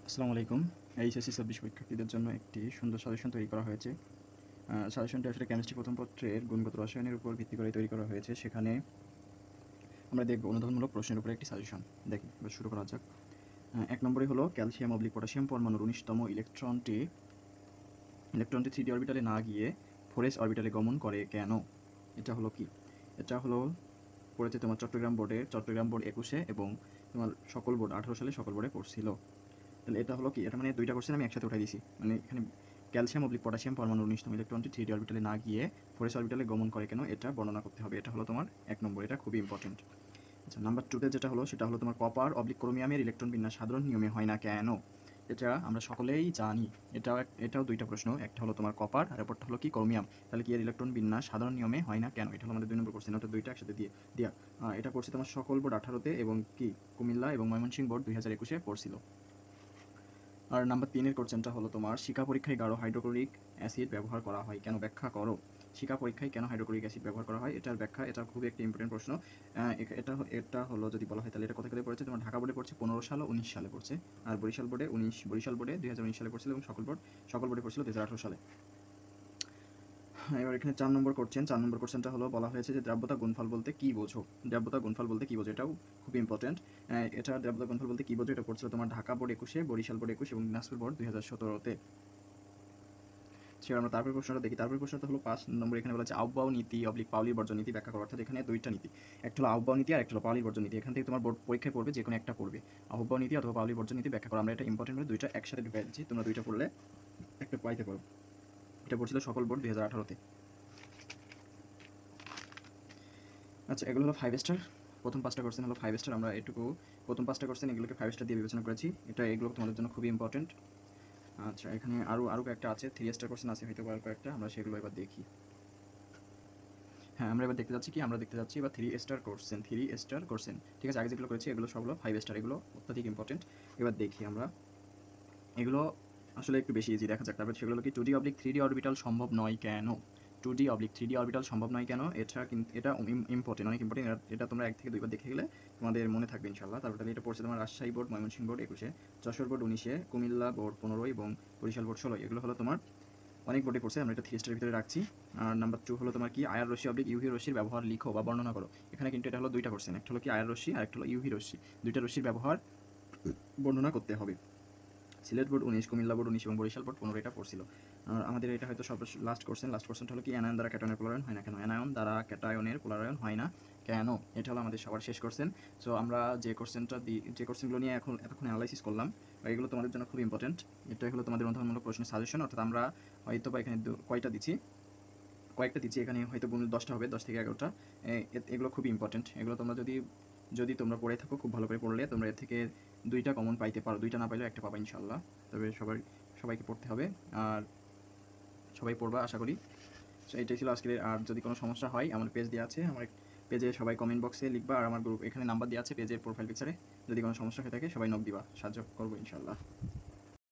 আসসালামু আলাইকুম। এইচএসসি ২৬ পরীক্ষার্থীদের জন্য একটি সুন্দর সাজেশন তৈরি করা হয়েছে। সাজেশনটা আসলে কেমিস্ট্রি প্রথম পত্রের গুণগত রসায়নের উপর ভিত্তি করে তৈরি করা হয়েছে। সেখানে আমরা দেখব অনুধাবনমূলক প্রশ্নের উপরে একটি সাজেশন। দেখি, এবার শুরু করা যাক। ১ নম্বরে হলো ক্যালসিয়াম/পটাশিয়াম পরমাণুর ১৯তম ইলেকট্রনটি 3d অরবিটালে না গিয়ে 4s অরবিটালে গমন করে কেন? এটা হলো কি? এটা হলো পড়েছে তোমার চট্টগ্রাম বোর্ড ২১ এ এবং তোমার সকল বোর্ড ১৮ সালে সকল বোর্ডে পড়ছিল। তাহলে এটা হলো কি? এটা মানে ২টা কোশ্চেন আমি একসাথে উঠাই দিছি। মানে এখানে ক্যালসিয়াম/পটাশিয়াম পরমাণুর ১৯তম ইলেকট্রনটি 3d অরবিটালে না গিয়ে 4s অরবিটালে গমন করে কেন? এটা বর্ণনা করতে হবে। এটা হলো তোমার ১ নম্বর। এটা খুবই ইম্পোর্টেন্ট। আচ্ছা, নাম্বার 2 তে যেটা হলো সেটা হলো তোমার কপার/ক্রোমিয়ামের ইলেকট্রন বিন্যাস সাধারণ নিয়মে হয় না কেন? এটা আমরা সকলেই জানি। এটাও ২টা প্রশ্ন। একটা হলো তোমার কপার আর অপরটা হলো কি ক্রোমিয়াম। তাহলে কি এর ইলেকট্রন বিন্যাস সাধারণ নিয়মে হয় না কেন? এটা হলো আমাদের ২ নম্বর কোশ্চেন। অর্থাৎ ২টা একসাথে দিয়া। এটা পড়ছে তোমার সকল বোর্ড ১৮ তে এবং কি কুমিল্লা এবং ময়মনসিংহ বোর্ড ২০২১ এ পড়ছিল। আর নাম্বার ৩ এর কোশ্চেনটা হলো তোমার শিখা পরীক্ষায় গাঢ় হাইড্রোক্লোরিক অ্যাসিড ব্যবহার করা হয় কেন? ব্যাখ্যা করো। শিখা পরীক্ষায় কেন হাইড্রোক্লোরিক অ্যাসিড ব্যবহার করা হয় এটার ব্যাখ্যা। এটা খুবই একটা ইম্পর্টেন্ট প্রশ্ন। এটা হলো যদি বলা হয় তাহলে এটা কোথায় পড়েছে? তোমার ঢাকা বোর্ডে পড়ছে ১৫ সাল ও ১৯ সালে পড়ছে। আর বরিশাল বোর্ডে ২০১৯ সালে পড়ছিল এবং সকল বোর্ডে পড়ছিল ২০১৮ সালে। এবার এখানে ৪ নম্বর কোশ্চেনটা হলো বলা হয়েছে যে দ্রাব্যতা গুণফল বলতে কি বোঝো? এটাও খুব ইম্পর্টেন্ট। এটা দ্রাব্যতা গুণফল বলতে কি বোঝো? এটা পড়ছিল তোমার ঢাকা বোর্ড ২১ এ, বরিশাল বোর্ড ২১ এবং দিনাজপুর বোর্ড ২০১৭ তে। আমরা তারপরের প্রশ্নটা দেখি। তারপরের প্রশ্নটা হলো ৫ নম্বর। এখানে বলা হচ্ছে আহ্বাও নীতি/পাওলির বর্জন নীতি ব্যাখ্যা করো। অর্থাৎ এখানে ২টা নীতি। একটা হলো আহ্বাও নীতি আর একটা হলো পাওলির বর্জন নীতি। এখান থেকে তোমার বোর্ড পরীক্ষায় পড়বে, যেকোনো একটা পড়বে। আহ্বাও নীতি অথবা পাওলির বর্জন নীতি ব্যাখ্যা করো। আমরা এটা ইম্পর্টেন্ট বলে ২টা একসাথে ঢুকাই দিচ্ছি। তোমরা ২টা পড়লে একটা পাইতে পারো। এটা পড়ছিল সকল বোর্ড ২০১৮ তে। আচ্ছা, এগুলো হলো 5 স্টার। প্রথম ৫টা কোশ্চেন হলো 5 স্টার। আমরা প্রথম ৫টা কোশ্চেন এগুলোকে 5 স্টার দিয়ে বিবেচনা করেছি। এগুলো তোমাদের জন্য খুবই ইম্পর্টেন্ট। আচ্ছা, এখানে আরও কয়েকটা আছে, 3 স্টার কোশ্চেন আছে হয়তো আর কয়েকটা। আমরা সেগুলো এবার দেখি। হ্যাঁ, আমরা এবার দেখতে যাচ্ছি এবার 3 স্টার কোশ্চেন। ঠিক আছে, আগে যেগুলো করেছি এগুলো সব হলো 5 স্টার। এগুলো অত্যাধিক ইম্পর্টেন্ট। এবার দেখি আমরা। এগুলো আসলে একটু বেশি ইজি, দেখা যাক। তারপর সেগুলো হলো কি 2D/3D অরবিটাল সম্ভব নয় কেন? 2D/3D অরবিটাল সম্ভব নয় কেন? এটা ইম্পর্টেন্ট, অনেক ইম্পর্টেন্ট। এটা তোমরা ১ থেকে ২ বার দেখে গেলে তোমাদের মনে থাকবে ইনশাআল্লাহ। তারপর তাহলে এটা পড়ছে তোমার রাজশাহী বোর্ড, ময়মনসিংহ বোর্ড ২১ এ, যশোর বোর্ড ১৯ এ, কুমিল্লা বোর্ড ১৫ এবং বরিশাল বোর্ড ১৬। এগুলো হলো তোমার অনেক বোর্ডে পড়ছে। আমরা এটা 3 স্টারের ভিতরে রাখছি। আর নাম্বার 2 হলো তোমার কি আয়ার রশ্মি/ইউভি রশ্মির ব্যবহার লিখো বা বর্ণনা করো। এখানে কিন্তু এটা হলো ২টা কোশ্চেন। একটা হলো কি আয়ার রশ্মি আর একটা হলো ইউভি রশ্মি। ২টা রশ্মির ব্যবহার বর্ণনা করতে হবে। সিলেট বোর্ড ১৯, কুমিল্লা বোর্ড ১৯ এবং বরিশাল বোর্ড ১৫ এটা পড়ছিল। আর আমাদের এটা হয়তো লাস্ট কোশ্চেনটা হলো কি অ্যানায়ন দ্বারা ক্যাটায়নের পোলারায়ন হয় না কেন? অ্যানায়ন দ্বারা ক্যাটায়নের পোলারায়ন হয় না কেন? এটা হলো আমাদের সবার শেষ কোশ্চেন। সো আমরা যে কোশ্চেনগুলো নিয়ে এতক্ষণ অ্যানালাইসিস করলাম, এগুলো তোমাদের জন্য খুব ইম্পর্টেন্ট। এটাই হলো তোমাদের অনুধাবনমূলক প্রশ্নের সাজেশন। অর্থাৎ আমরা হয়তো বা এখানে কয়েকটা দিচ্ছি, এখানে হয়তো 10টা হবে, ১০ থেকে ১১টা। এগুলো খুবই ইম্পর্টেন্ট। এগুলো তোমরা যদি তোমরা পড়ে থাকো, খুব ভালো করে পড়লে তোমরা এর থেকে ২টা কমন পাইতে পারো। ২টা না পাইলেও একটা পাবা ইনশাআল্লাহ। তবে সবাইকে পড়তে হবে। আর সবাই পড়বা আশা করি। সো এটাই ছিল আজকের। আর যদি কোনো সমস্যা হয় আমার পেজ দেওয়া আছে, আমার পেজে সবাই কমেন্ট বক্সে লিখবা। আর আমার গ্রুপ এখানে নাম্বার দেওয়া আছে পেজের প্রোফাইল পিকচারে। যদি কোনো সমস্যা হয়ে থাকে সবাই নক দিবা, সাহায্য করবো ইনশাআল্লাহ।